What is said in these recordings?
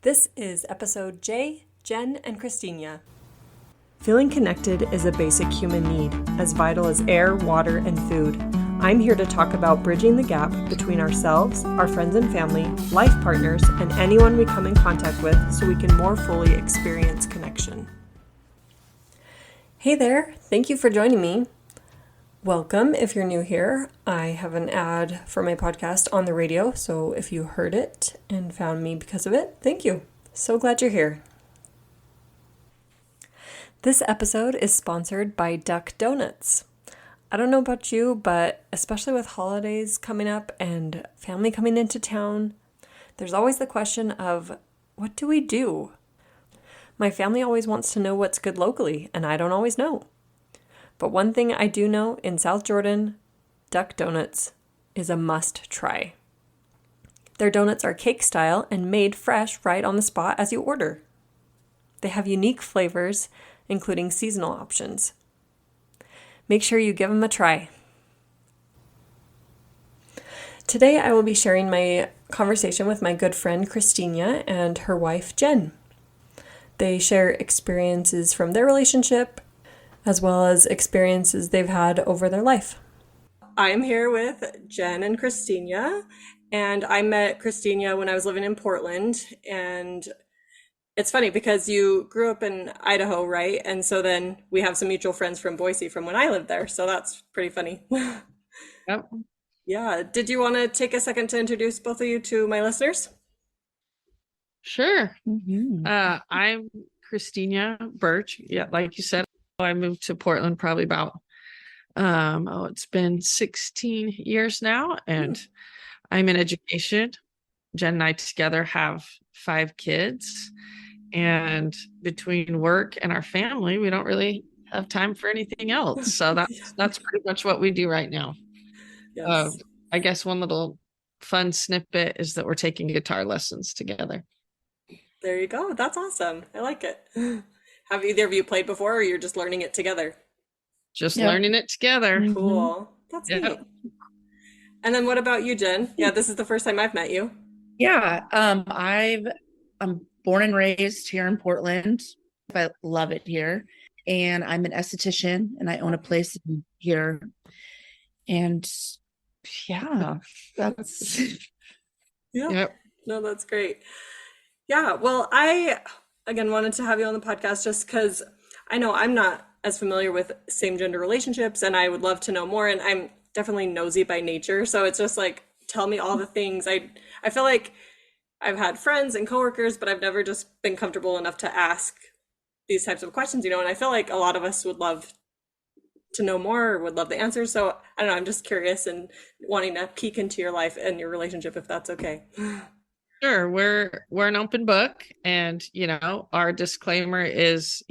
This is episode J, Jen and Kristinya. Feeling connected is a basic human need, as vital as air, water, and food. I'm here to talk about bridging the gap between ourselves, our friends and family, life partners, and anyone we come in contact with so we can more fully experience connection. Hey there, thank you for joining me. Welcome if you're new here. I have an ad for my podcast on the radio, so if you heard it and found me because of it, thank you. So glad you're here. This episode is sponsored by Duck Donuts. I don't know about you, but especially with holidays coming up and family coming into town, there's always the question of, what do we do? My family always wants to know what's good locally, and I don't always know. But one thing I do know in South Jordan, Duck Donuts is a must try. Their donuts are cake style and made fresh right on the spot as you order. They have unique flavors, including seasonal options. Make sure you give them a try. Today I will be sharing my conversation with my good friend Kristinya and her wife Jen. They share experiences from their relationship as well as experiences they've had over their life. I'm here with Jen and Kristinya, and I met Kristinya when I was living in Portland, and it's funny because you grew up in Idaho, right? And so then we have some mutual friends from Boise from when I lived there, so that's pretty funny. Yep. Yeah, did you want to take a second to introduce both of you to my listeners? Sure. Mm-hmm. I'm Kristinya Birch. Yeah, like you said, I moved to Portland probably about, it's been 16 years now, and I'm in education. Jen and I together have 5 kids, and between work and our family, we don't really have time for anything else. So that's pretty much what we do right now. Yes. I guess one little fun snippet is that we're taking guitar lessons together. There you go. That's awesome. I like it. Have either of you played before, or you're just learning it together? Just learning it together. Cool. That's neat. And then what about you, Jen? Yeah, this is the first time I've met you. Yeah, I'm born and raised here in Portland. I love it here, and I'm an esthetician, and I own a place here. And yeah, that's Yeah. Yep. No, that's great. Yeah. Well, I again wanted to have you on the podcast just because I know I'm not as familiar with same gender relationships, and I would love to know more. And I'm definitely nosy by nature, so it's just like, tell me all the things. I feel like I've had friends and coworkers, but I've never just been comfortable enough to ask these types of questions, and I feel like a lot of us would love to know more, or would love the answers. So I don't know, I'm just curious and wanting to peek into your life and your relationship, if that's okay. Sure. We're an open book, and our disclaimer is,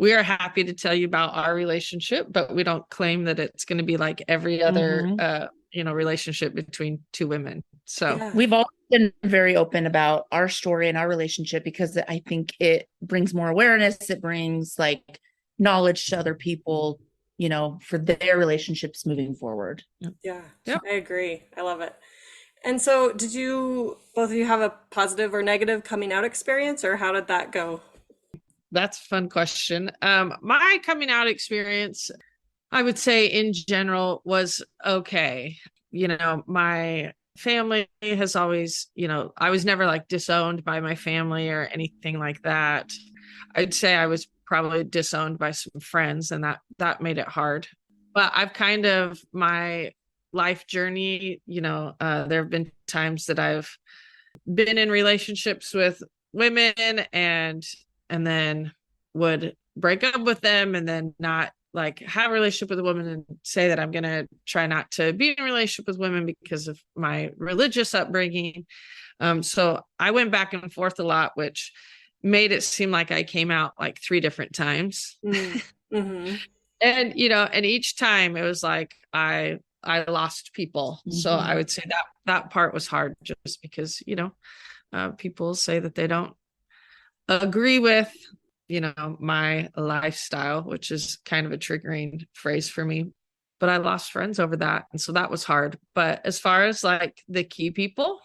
we are happy to tell you about our relationship, but we don't claim that it's going to be like every other relationship between 2 women. So we've all been very open about our story and our relationship because I think it brings more awareness. It brings like knowledge to other people, for their relationships moving forward. Yeah, I agree. I love it. And so did both of you have a positive or negative coming out experience, or how did that go? That's a fun question. My coming out experience, I would say in general, was okay. My family has always, I was never like disowned by my family or anything like that. I'd say I was probably disowned by some friends, and that made it hard. But I've kind of, my life journey, there have been times that I've been in relationships with women and then would break up with them, and then not like have a relationship with a woman and say that I'm going to try not to be in a relationship with women because of my religious upbringing. So I went back and forth a lot, which made it seem like I came out like 3 different times. Mm-hmm. And, and each time it was like, I lost people. Mm-hmm. So I would say that part was hard, just because, people say that they don't agree with, my lifestyle, which is kind of a triggering phrase for me. But I lost friends over that. And so that was hard. But as far as like the key people,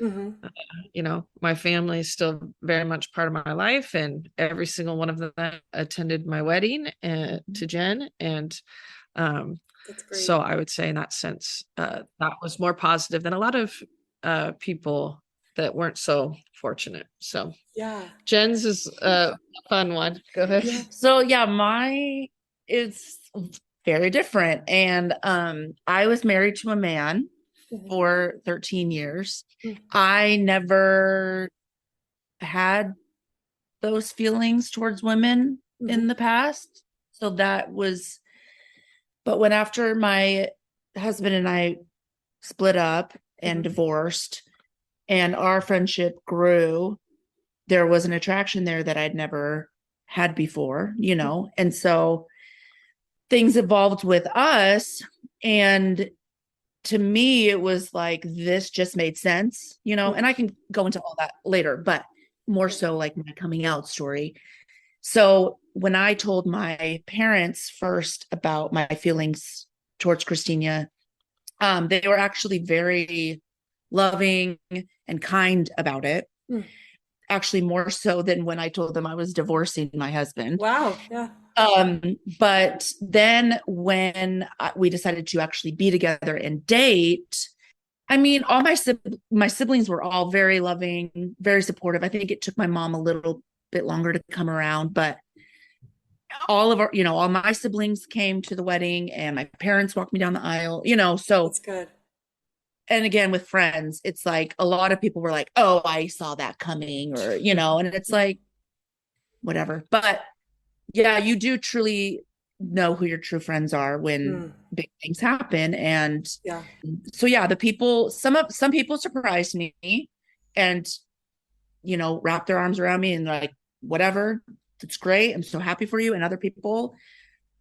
Mm-hmm. My family is still very much part of my life, and every single one of them attended my wedding to Jen. And That's great. so I would say in that sense, that was more positive than a lot of people that weren't so fortunate. So Yeah. Jen's is a fun one. Go ahead. Yeah. So yeah, it's very different. And I was married to a man for 13 years. I never had those feelings towards women in the past. So but when after my husband and I split up and divorced and our friendship grew, there was an attraction there that I'd never had before, and so things evolved with us. And to me, it was like, this just made sense, and I can go into all that later, but more so like my coming out story. So when I told my parents first about my feelings towards Kristinya, they were actually very loving and kind about it. Actually, more so than when I told them I was divorcing my husband. Wow. Yeah. But then when we decided to actually be together and date, I mean, all my siblings were all very loving, very supportive. I think it took my mom a little bit longer to come around, but all of all my siblings came to the wedding, and my parents walked me down the aisle, so That's good. And again, with friends, it's like a lot of people were like, oh, I saw that coming, or, and it's like, whatever. But yeah, you do truly know who your true friends are when big things happen. And so, yeah, some people surprised me and, wrapped their arms around me and like, whatever, it's great. I'm so happy for you. And other people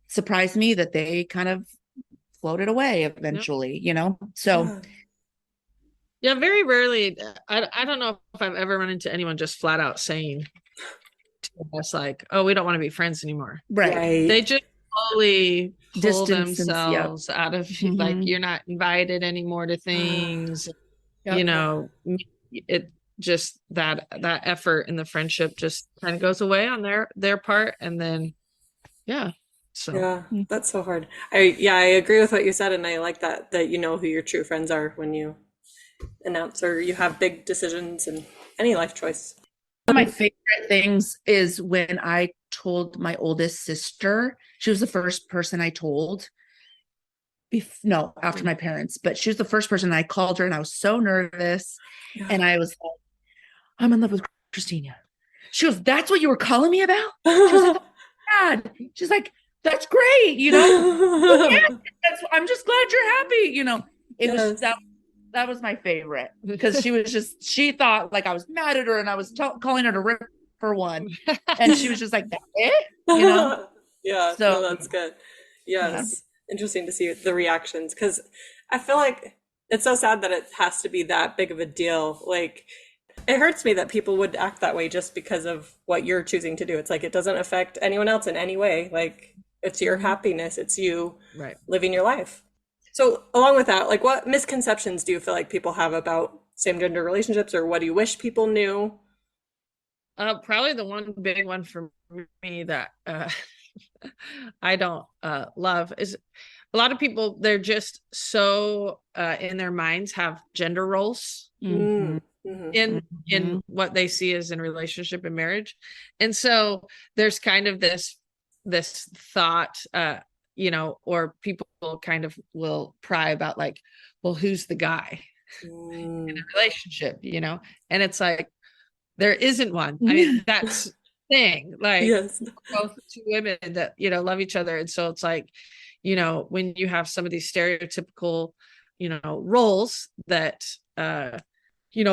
surprised me that they kind of floated away eventually, so. Yeah, very rarely. I don't know if I've ever run into anyone just flat out saying to us like, "Oh, we don't want to be friends anymore." Right. They just slowly pull Distance themselves out of like, you're not invited anymore to things. It just that effort in the friendship just kind of goes away on their part, and then so yeah, that's so hard. I agree with what you said, and I like that you know who your true friends are when you announce or you have big decisions in any life choice. One of my favorite things is when I told my oldest sister. She was the first person I told. After my parents, but she was the first person. I called her and I was so nervous. And I was like, I'm in love with Kristinya. She goes, that's what you were calling me about? She was like, oh, Dad. She's like, that's great, I'm just glad you're happy, It was that was my favorite, because she thought like I was mad at her and I was calling her to rip her one, and she was just like, that's it, Yeah, so no, that's good. Yes. Interesting to see the reactions, because I feel like it's so sad that it has to be that big of a deal. Like, it hurts me that people would act that way just because of what you're choosing to do. It's like it doesn't affect anyone else in any way. Like, it's your happiness, it's you living your life. So along with that, like, what misconceptions do you feel like people have about same gender relationships, or what do you wish people knew? Probably the one big one for me that I don't love is a lot of people, they're just so in their minds have gender roles in what they see as in relationship and marriage. And so there's kind of this thought, or people kind of will pry about like, well, who's the guy in a relationship, and it's like, there isn't one. I mean, that's the thing, like both two women that, love each other. And so it's like, when you have some of these stereotypical, roles that,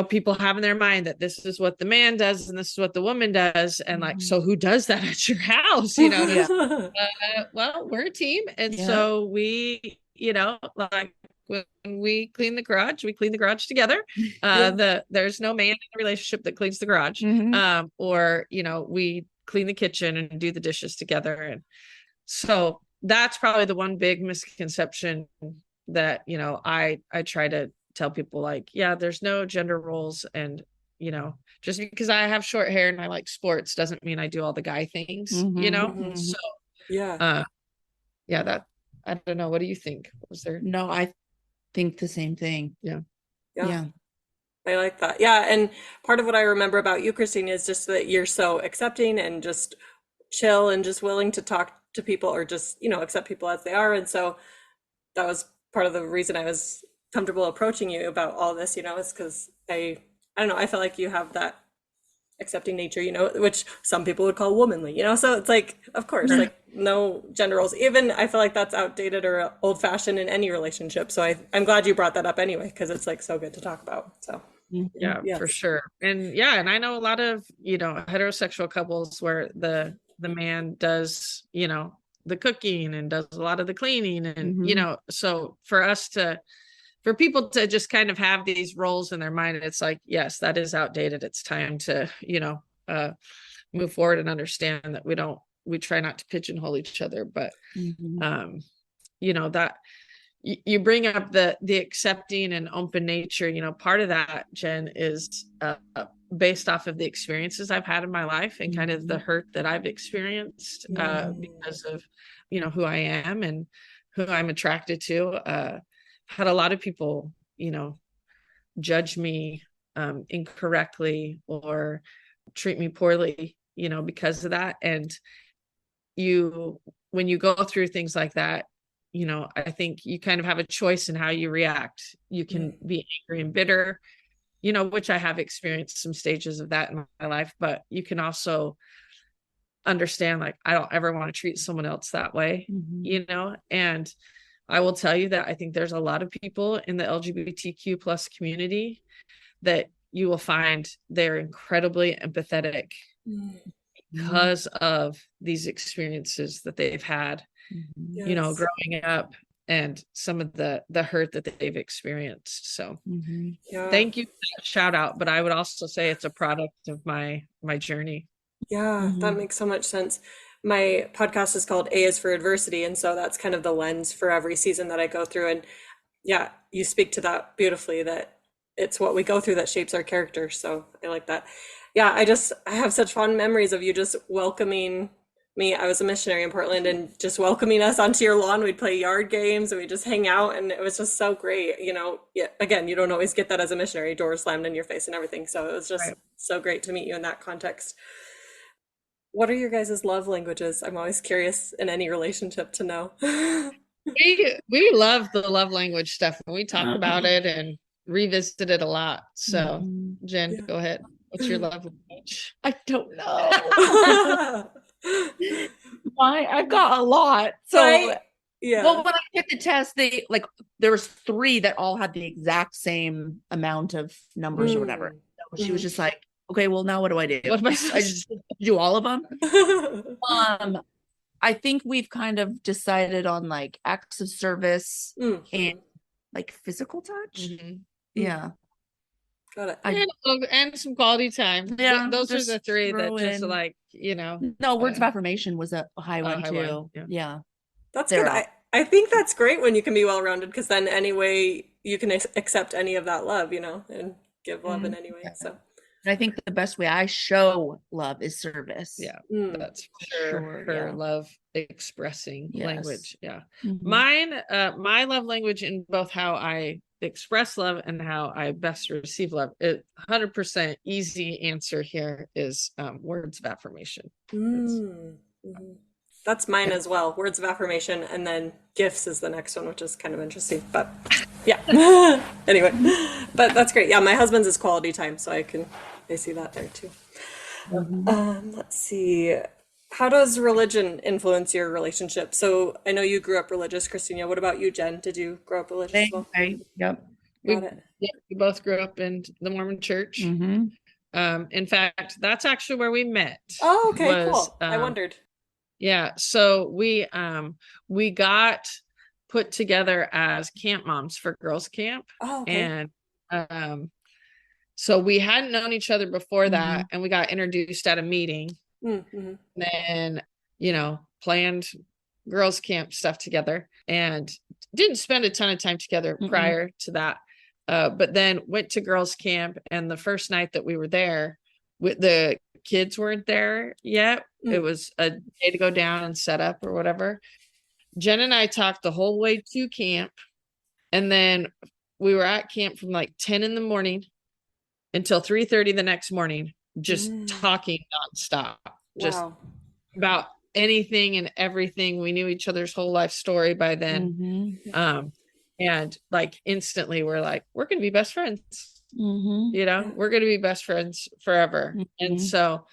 people have in their mind that this is what the man does and this is what the woman does. And like, so who does that at your house? Well, we're a team. And so we, like when we clean the garage, we clean the garage together. There's no man in the relationship that cleans the garage. Or, we clean the kitchen and do the dishes together. And so that's probably the one big misconception that, I try to tell people like, yeah, there's no gender roles. And, just because I have short hair and I like sports doesn't mean I do all the guy things, So, Yeah. yeah, I don't know. What do you think? Was there? No, I think the same thing. Yeah. Yeah. I like that. Yeah. And part of what I remember about you, Christine, is just that you're so accepting and just chill and just willing to talk to people or just, accept people as they are. And so that was part of the reason I was comfortable approaching you about all this, is because I don't know, I feel like you have that accepting nature, which some people would call womanly, so it's like, of course, like no gender roles. Even I feel like that's outdated or old fashioned in any relationship. So I'm glad you brought that up anyway, because it's like so good to talk about. So yeah, for sure. And and I know a lot of, heterosexual couples where the man does, the cooking and does a lot of the cleaning and, so for people to just kind of have these roles in their mind, it's like, yes, that is outdated. It's time to, move forward and understand that we try not to pigeonhole each other, but, that you bring up the accepting and open nature, part of that, Jen, is based off of the experiences I've had in my life and kind of the hurt that I've experienced because of, who I am and who I'm attracted to. Had a lot of people, judge me incorrectly or treat me poorly, because of that. And when you go through things like that, I think you kind of have a choice in how you react. You can be angry and bitter, which I have experienced some stages of that in my life, but you can also understand, like, I don't ever want to treat someone else that way, and I will tell you that I think there's a lot of people in the LGBTQ plus community that you will find they're incredibly empathetic because of these experiences that they've had, growing up and some of the hurt that they've experienced. So thank you for that shout out. But I would also say it's a product of my journey. Yeah, that makes so much sense. My podcast is called A is for Adversity. And so that's kind of the lens for every season that I go through. And yeah, you speak to that beautifully, that it's what we go through that shapes our character. So I like that. Yeah, I have such fond memories of you just welcoming me. I was a missionary in Portland and just welcoming us onto your lawn. We'd play yard games and we'd just hang out. And it was just so great. Yeah, again, you don't always get that as a missionary, doors slammed in your face and everything. So it was just so great to meet you in that context. What are your guys' love languages? I'm always curious in any relationship to know. We love the love language stuff. We talk about it and revisit it a lot. So Jen, go ahead. What's your love language? I don't know. I've got a lot. So well, when I took the test, there was 3 that all had the exact same amount of numbers or whatever. So she was just like, okay, well, now what do I do? I just do all of them. I think we've kind of decided on like acts of service and like physical touch. Yeah. Got it. And some quality time. Yeah, those are the 3 that just in, like, No, words of affirmation was a high one too. Yeah. That's good. I think that's great when you can be well-rounded, because then anyway you can accept any of that love, and give love in any way. So I think the best way I show love is service. Yeah, that's for sure. Her love expressing language. Yeah. Mine, my love language in both how I express love and how I best receive love, 100% easy answer here is words of affirmation. That's mine as well. Words of affirmation, and then gifts is the next one, which is kind of interesting. But yeah. Anyway, but that's great. Yeah, my husband's is quality time, so I see that there too. Let's see. How does religion influence your relationship? So I know you grew up religious, Kristinya. What about you, Jen? Did you grow up religious as well? Yep. We both grew up in the Mormon church. In fact, that's actually where we met. Oh, okay, cool. I wondered. Yeah, so we got put together as camp moms for girls camp. Oh, okay. And so we hadn't known each other before that, and we got introduced at a meeting. Then, planned girls camp stuff together and didn't spend a ton of time together prior to that. but then went to girls camp, and the first night that we were there, the kids weren't there yet. It was a day to go down and set up or whatever. Jen and I talked the whole way to camp, and then we were at camp from like 10 in the morning until 3:30 the next morning, just talking nonstop, just about anything and everything. We knew each other's whole life story by then. And like instantly we're like, we're going to be best friends. You know, we're going to be best friends forever. And so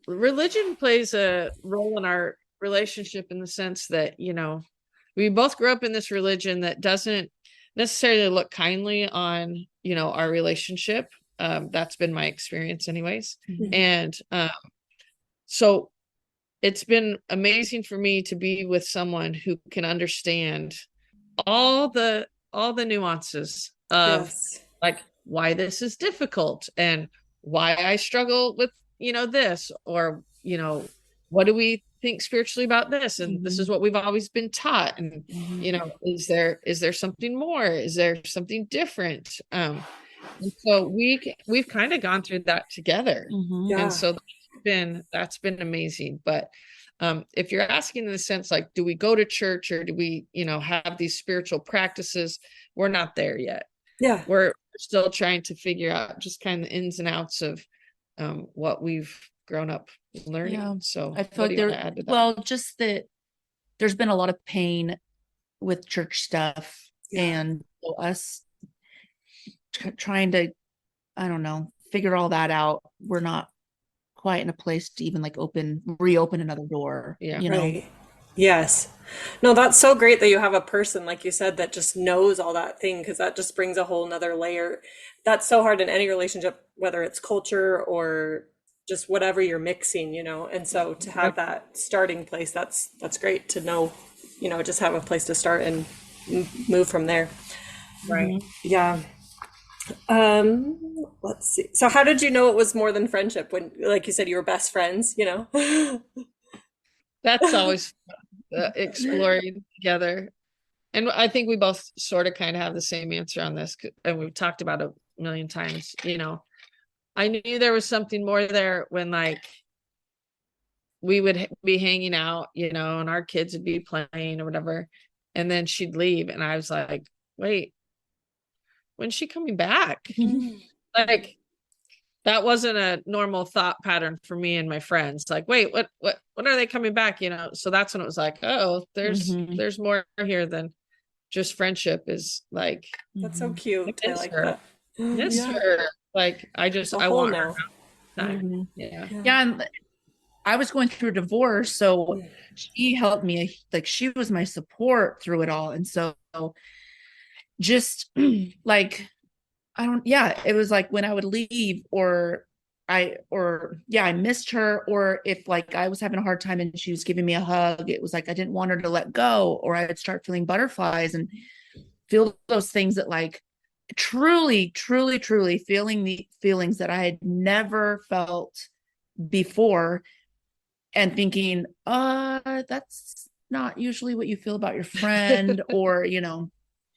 religion plays a role in our relationship in the sense that, you know, we both grew up in this religion that doesn't necessarily look kindly on, you know, our relationship. That's been my experience anyways. And so it's been amazing for me to be with someone who can understand all the nuances of like why this is difficult and why I struggle with, you know, this, or, you know, what do we think spiritually about this? And this is what we've always been taught. And, you know, is there something more? Is there something different? And so we've kind of gone through that together. And so that's been amazing. But if you're asking in the sense, like, do we go to church or do we, you know, have these spiritual practices? We're not there yet. We're still trying to figure out just kind of the ins and outs of what we've grown up learning. So I feel like just that there's been a lot of pain with church stuff, and us trying to, I don't know, figure all that out. We're not quite in a place to even like reopen another door. You know? Yes. No, that's so great that you have a person, like you said, that just knows all that thing, because that just brings a whole nother layer. That's so hard in any relationship, whether it's culture or just whatever you're mixing, you know. And so to have that starting place, that's great to know, you know, just have a place to start and move from there. Right. Yeah. Let's see. So how did you know it was more than friendship when, like you said, you were best friends, you know? That's always exploring together. And I think we both sort of kind of have the same answer on this, and we've talked about it a million times. You know, I knew there was something more there when like we would be hanging out, you know, and our kids would be playing or whatever, and then she'd leave, and I was like, wait, when's she coming back? Like, that wasn't a normal thought pattern for me and my friends. Like, wait, what are they coming back? You know? So that's when it was like, oh, there's more here than just friendship. Is like, that's so cute. I like that. Miss her. Like, I want her time. Yeah. And I was going through a divorce, so she helped me. Like, she was my support through it all. And so just like, it was like when I would leave I missed her, or if like I was having a hard time and she was giving me a hug, it was like I didn't want her to let go, or I would start feeling butterflies and feel those things that like truly feeling the feelings that I had never felt before, and thinking, that's not usually what you feel about your friend, or, you know,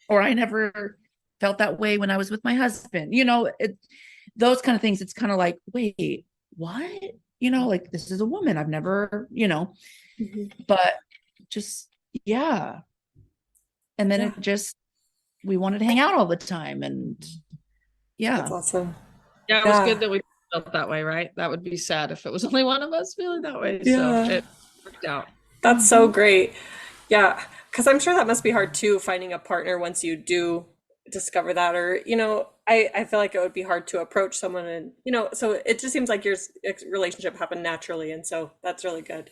or I never felt that way when I was with my husband, you know, those kind of things. It's kind of like, wait, what? You know, like, this is a woman I've never, you know, but just, and then it just, we wanted to hang out all the time. And that's awesome. Yeah, it was good that we felt that way, right? That would be sad if it was only one of us feeling that way. So it worked out. That's so great. Yeah. Because I'm sure that must be hard too, finding a partner once you do discover that, or, you know, I feel like it would be hard to approach someone, and, you know, so it just seems like your relationship happened naturally. And so that's really good.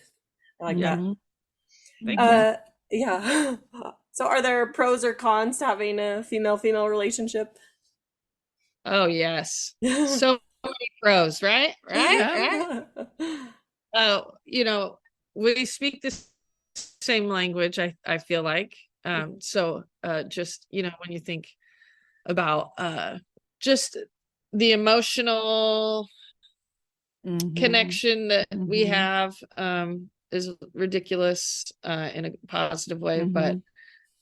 I like that. Thank you. Yeah. So are there pros or cons to having a female relationship? Oh, yes. So many pros, right? Right? Oh, you know, we speak the same language, I feel like. So just, you know, when you think about just the emotional connection that we have is ridiculous in a positive way. But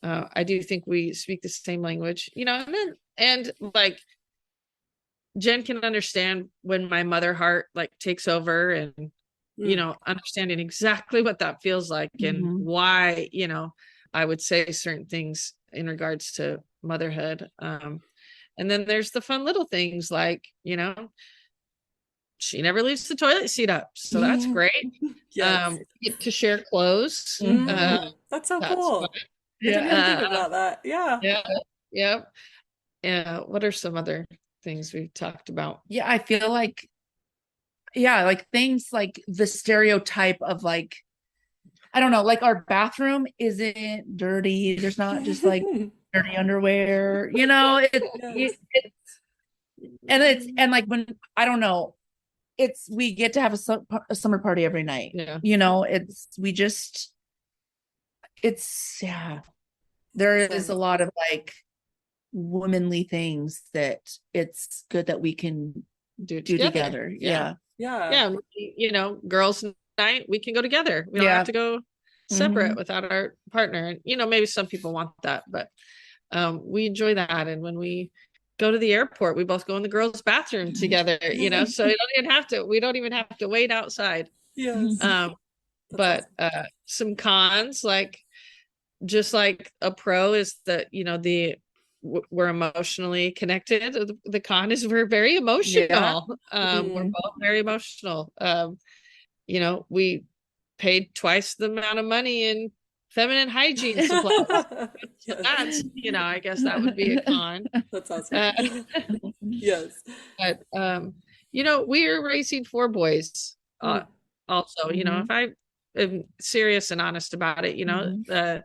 I do think we speak the same language, and like Jen can understand when my mother heart like takes over, and understanding exactly what that feels like and why, I would say certain things in regards to motherhood. And then there's the fun little things like, she never leaves the toilet seat up. So that's great. Yes. Get to share clothes. That's so that's cool. fun. I didn't even think about that. Yeah. Yeah. Yeah. What are some other things we've talked about? Yeah, I feel like, like things like the stereotype of like, I don't know, like our bathroom isn't dirty. There's not just like dirty underwear, and like when, I don't know, we get to have a summer party every night. Yeah. There is a lot of like womanly things that it's good that we can do together. Yeah. Girls night, we can go together. We don't have to go separate without our partner. And maybe some people want that, but we enjoy that. And when we go to the airport, we both go in the girls' bathroom together, so we don't even have to wait outside. Yes. But some cons, like just like a pro is that we're emotionally connected. The con is we're very emotional. We're both very emotional. We paid twice the amount of money in feminine hygiene supplies. That's, I guess that would be a con. That's awesome. Yes. But we're raising 4 boys. Also, if I am serious and honest about it,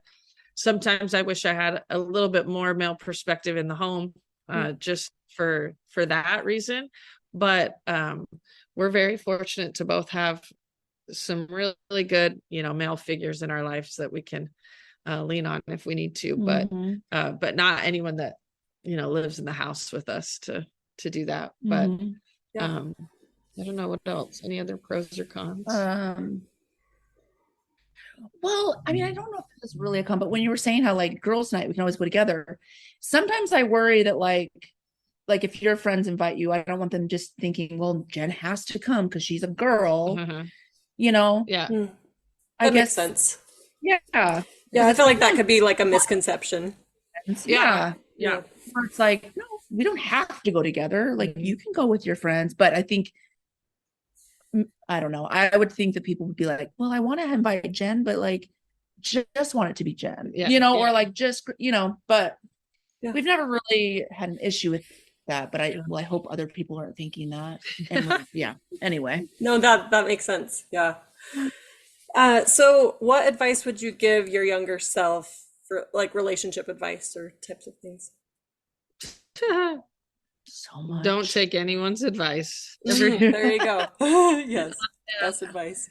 sometimes I wish I had a little bit more male perspective in the home, just for that reason. But we're very fortunate to both have some really good, male figures in our lives that we can lean on if we need to, but not anyone that, lives in the house with us to do that. But I don't know what else. Any other pros or cons? Well, I mean, I don't know if this is really a con, but when you were saying how like girls' night, we can always go together. Sometimes I worry that like if your friends invite you, I don't want them just thinking, well, Jen has to come because she's a girl. Yeah. That makes sense. Yeah. Yeah. I feel like that could be like a misconception. Yeah. Or it's like, no, we don't have to go together. Like you can go with your friends. But I think, I don't know. I would think that people would be like, well, I want to invite Jen, but like, just want it to be Jen, or like just, but we've never really had an issue with that, but I hope other people aren't thinking that. And anyway. No, that makes sense. Yeah. So what advice would you give your younger self for like relationship advice or types of things? So much. Don't take anyone's advice. There you go. Yes. That's advice.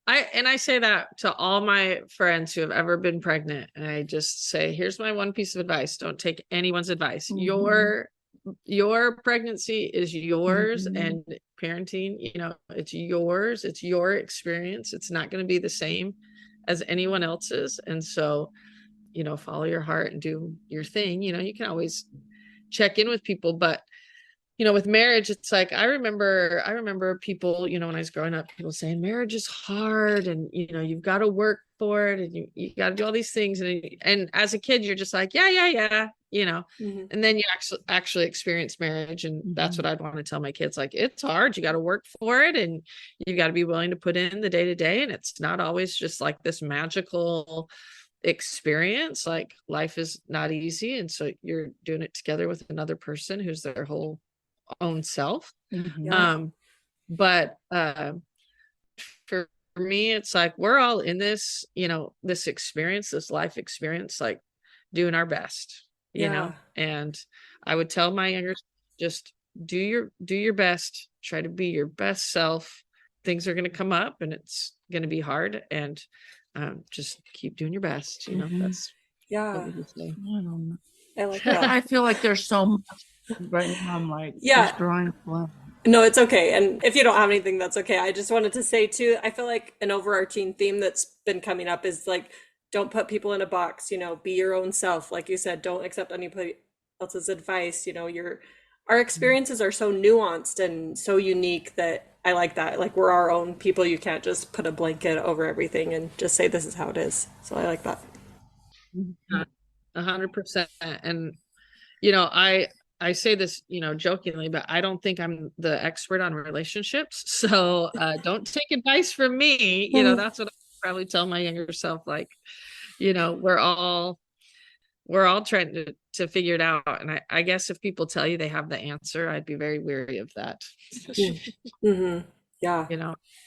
I say that to all my friends who have ever been pregnant. And I just say, here's my one piece of advice. Don't take anyone's advice. Your pregnancy is yours, and parenting, it's yours. It's your experience. It's not going to be the same as anyone else's. And so, follow your heart and do your thing. You can always check in with people, but with marriage, it's like, I remember people, when I was growing up, people saying marriage is hard and, you've got to work for it and you got to do all these things. And as a kid, you're just like, yeah, and then you actually experience marriage. And that's what I'd want to tell my kids. Like, it's hard. You got to work for it and you got to be willing to put in the day to day. And it's not always just like this magical experience. Like, life is not easy. And so you're doing it together with another person who's their whole own self. But for me, it's like we're all in this, this experience, this life experience, like doing our best, and I would tell my younger, just do your best, try to be your best self. Things are going to come up and it's going to be hard, and just keep doing your best. That's what we would say. I like that. I feel like there's so much right now. I'm like, just drawing a blank. No, it's okay. And if you don't have anything, that's okay. I just wanted to say too, I feel like an overarching theme that's been coming up is like, don't put people in a box, be your own self. Like you said, don't accept anybody else's advice. Our experiences are so nuanced and so unique that I like that. Like we're our own people. You can't just put a blanket over everything and just say this is how it is. So I like that. 100%. And, I say this, jokingly, but I don't think I'm the expert on relationships. So don't take advice from me. That's what I probably tell my younger self. Like, we're all trying to figure it out. And I guess if people tell you they have the answer, I'd be very weary of that. Mm-hmm. Yeah.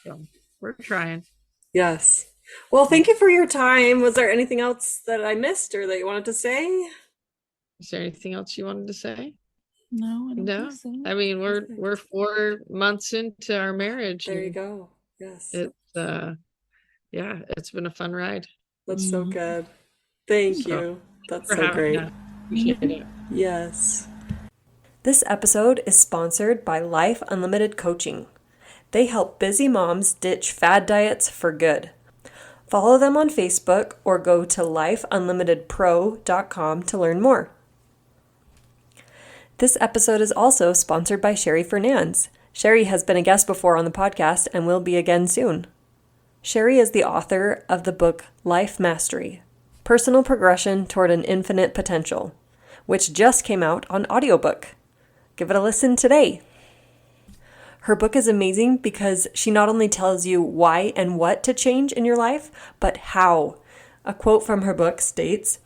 So we're trying. Yes. Well, thank you for your time. Was there anything else that I missed or that you wanted to say? Is there anything else you wanted to say? No, I don't think so. I mean, we're 4 months into our marriage. There you go. Yes. It's it's been a fun ride. That's so good. Thank you. That's so great. Appreciate it. Yes. This episode is sponsored by Life Unlimited Coaching. They help busy moms ditch fad diets for good. Follow them on Facebook or go to lifeunlimitedpro.com to learn more. This episode is also sponsored by Sherry Fernandez. Sherry has been a guest before on the podcast and will be again soon. Sherry is the author of the book Life Mastery, Personal Progression Toward an Infinite Potential, which just came out on audiobook. Give it a listen today. Her book is amazing because she not only tells you why and what to change in your life, but how. A quote from her book states,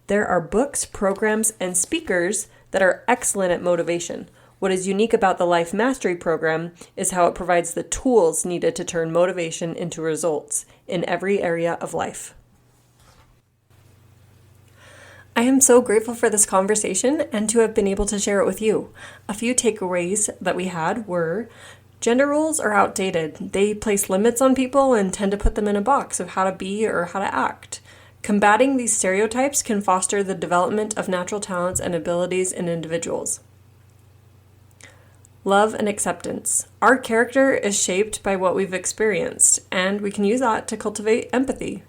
"There are books, programs, and speakers that are excellent at motivation. What is unique about the Life Mastery program is how it provides the tools needed to turn motivation into results in every area of life." I am so grateful for this conversation and to have been able to share it with you. A few takeaways that we had were gender roles are outdated. They place limits on people and tend to put them in a box of how to be or how to act. Combating these stereotypes can foster the development of natural talents and abilities in individuals. Love and acceptance. Our character is shaped by what we've experienced, and we can use that to cultivate empathy.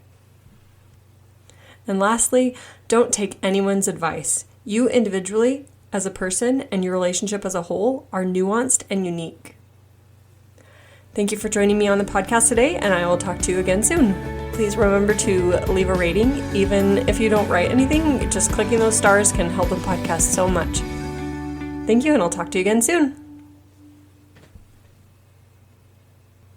And lastly, don't take anyone's advice. You individually, as a person, and your relationship as a whole are nuanced and unique. Thank you for joining me on the podcast today, and I will talk to you again soon. Please remember to leave a rating. Even if you don't write anything, just clicking those stars can help the podcast so much. Thank you, and I'll talk to you again soon.